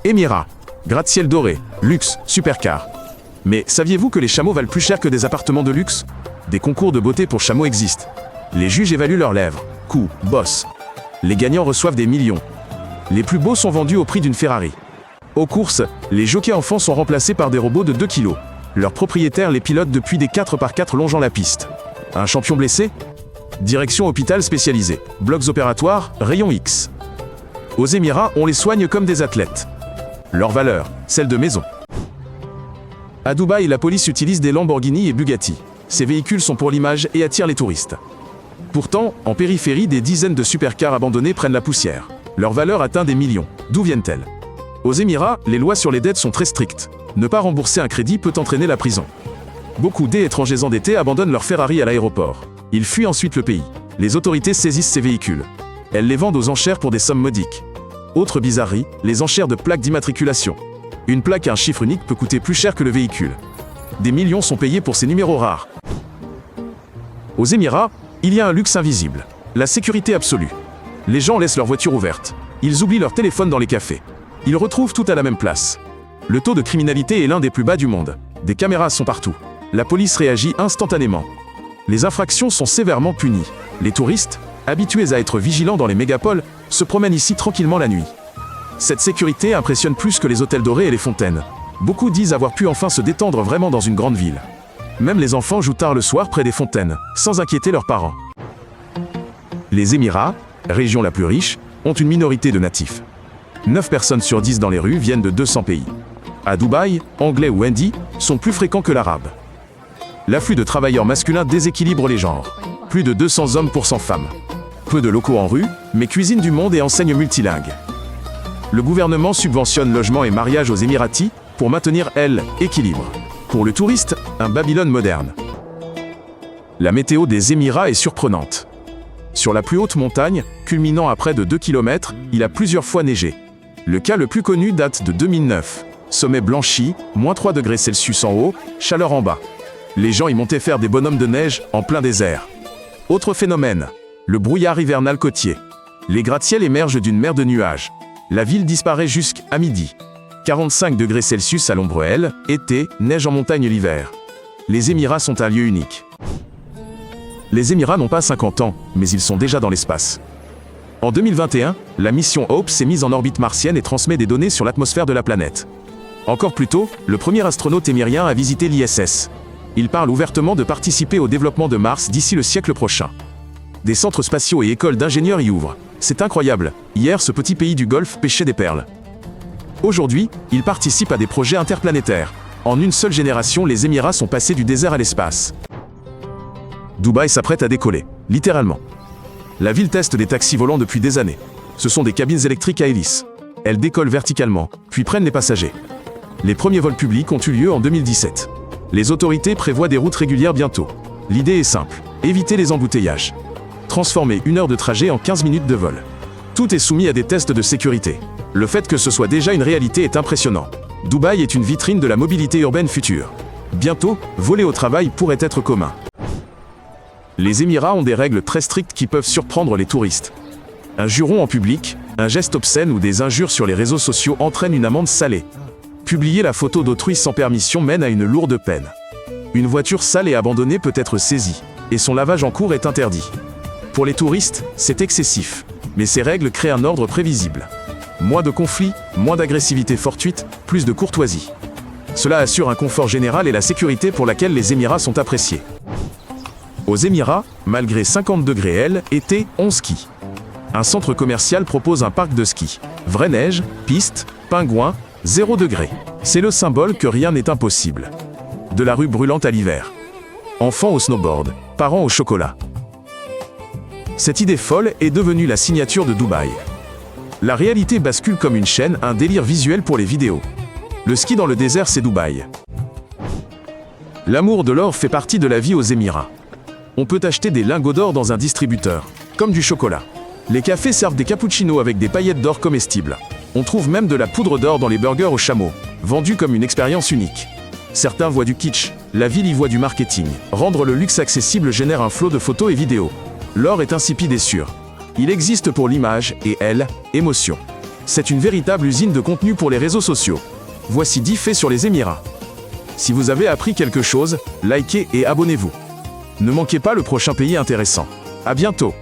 Émirats, gratte-ciel doré, luxe, supercar. Mais saviez-vous que les chameaux valent plus cher que des appartements de luxe? Des concours de beauté pour chameaux existent. Les juges évaluent leurs lèvres, cou, bosse. Les gagnants reçoivent des millions. Les plus beaux sont vendus au prix d'une Ferrari. Aux courses, les jockeys enfants sont remplacés par des robots de 2 kg. Leurs propriétaires les pilotent depuis des 4x4 longeant la piste. Un champion blessé? Direction hôpital spécialisé. Blocs opératoires, rayon X. Aux Émirats, on les soigne comme des athlètes. Leur valeur, celle de maison. À Dubaï, la police utilise des Lamborghini et Bugatti. Ces véhicules sont pour l'image et attirent les touristes. Pourtant, en périphérie, des dizaines de supercars abandonnés prennent la poussière. Leur valeur atteint des millions. D'où viennent-elles? Aux Émirats, les lois sur les dettes sont très strictes. Ne pas rembourser un crédit peut entraîner la prison. Beaucoup d'étrangers endettés abandonnent leur Ferrari à l'aéroport. Ils fuient ensuite le pays. Les autorités saisissent ces véhicules. Elles les vendent aux enchères pour des sommes modiques. Autre bizarrerie, les enchères de plaques d'immatriculation. Une plaque à un chiffre unique peut coûter plus cher que le véhicule. Des millions sont payés pour ces numéros rares. Aux Émirats, il y a un luxe invisible. La sécurité absolue. Les gens laissent leur voiture ouverte. Ils oublient leur téléphone dans les cafés. Ils retrouvent tout à la même place. Le taux de criminalité est l'un des plus bas du monde. Des caméras sont partout. La police réagit instantanément. Les infractions sont sévèrement punies. Les touristes, habitués à être vigilants dans les mégapoles, se promènent ici tranquillement la nuit. Cette sécurité impressionne plus que les hôtels dorés et les fontaines. Beaucoup disent avoir pu enfin se détendre vraiment dans une grande ville. Même les enfants jouent tard le soir près des fontaines, sans inquiéter leurs parents. Les Émirats, région la plus riche, ont une minorité de natifs. 9 personnes sur 10 dans les rues viennent de 200 pays. À Dubaï, anglais ou hindi sont plus fréquents que l'arabe. L'afflux de travailleurs masculins déséquilibre les genres. Plus de 200 hommes pour 100 femmes. Peu de locaux en rue, mais cuisine du monde et enseigne multilingue. Le gouvernement subventionne logements et mariages aux Émiratis pour maintenir, l'équilibre. Pour le touriste, un Babylone moderne. La météo des Émirats est surprenante. Sur la plus haute montagne, culminant à près de 2 km, il a plusieurs fois neigé. Le cas le plus connu date de 2009. Sommet blanchi, -3 degrés Celsius en haut, chaleur en bas. Les gens y montaient faire des bonhommes de neige en plein désert. Autre phénomène, le brouillard hivernal côtier. Les gratte-ciels émergent d'une mer de nuages. La ville disparaît jusqu'à midi. 45 degrés Celsius à l'ombre été, neige en montagne l'hiver. Les Émirats sont un lieu unique. Les Émirats n'ont pas 50 ans, mais ils sont déjà dans l'espace. En 2021, la mission Hope s'est mise en orbite martienne et transmet des données sur l'atmosphère de la planète. Encore plus tôt, le premier astronaute émirien a visité l'ISS. Il parle ouvertement de participer au développement de Mars d'ici le siècle prochain. Des centres spatiaux et écoles d'ingénieurs y ouvrent. C'est incroyable. Hier, ce petit pays du Golfe pêchait des perles. Aujourd'hui, il participe à des projets interplanétaires. En une seule génération, les Émirats sont passés du désert à l'espace. Dubaï s'apprête à décoller, littéralement. La ville teste des taxis volants depuis des années. Ce sont des cabines électriques à hélices. Elles décollent verticalement, puis prennent les passagers. Les premiers vols publics ont eu lieu en 2017. Les autorités prévoient des routes régulières bientôt. L'idée est simple, éviter les embouteillages. Transformer 1 heure de trajet en 15 minutes de vol. Tout est soumis à des tests de sécurité. Le fait que ce soit déjà une réalité est impressionnant. Dubaï est une vitrine de la mobilité urbaine future. Bientôt, voler au travail pourrait être commun. Les Émirats ont des règles très strictes qui peuvent surprendre les touristes. Un juron en public, un geste obscène ou des injures sur les réseaux sociaux entraînent une amende salée. Publier la photo d'autrui sans permission mène à une lourde peine. Une voiture sale et abandonnée peut être saisie, et son lavage en cours est interdit. Pour les touristes, c'est excessif, mais ces règles créent un ordre prévisible. Moins de conflits, moins d'agressivité fortuite, plus de courtoisie. Cela assure un confort général et la sécurité pour laquelle les Émirats sont appréciés. Aux Émirats, malgré 50 degrés été, on skie. Un centre commercial propose un parc de ski. Vraie neige, piste, pingouins, 0 degré. C'est le symbole que rien n'est impossible. De la rue brûlante à l'hiver. Enfants au snowboard, parents au chocolat. Cette idée folle est devenue la signature de Dubaï. La réalité bascule comme une chaîne, un délire visuel pour les vidéos. Le ski dans le désert, c'est Dubaï. L'amour de l'or fait partie de la vie aux Émirats. On peut acheter des lingots d'or dans un distributeur, comme du chocolat. Les cafés servent des cappuccinos avec des paillettes d'or comestibles. On trouve même de la poudre d'or dans les burgers au chameau, vendue comme une expérience unique. Certains voient du kitsch, la ville y voit du marketing. Rendre le luxe accessible génère un flot de photos et vidéos. L'or est insipide et sûr. Il existe pour l'image et émotion. C'est une véritable usine de contenu pour les réseaux sociaux. Voici 10 faits sur les Émirats. Si vous avez appris quelque chose, likez et abonnez-vous. Ne manquez pas le prochain pays intéressant. À bientôt.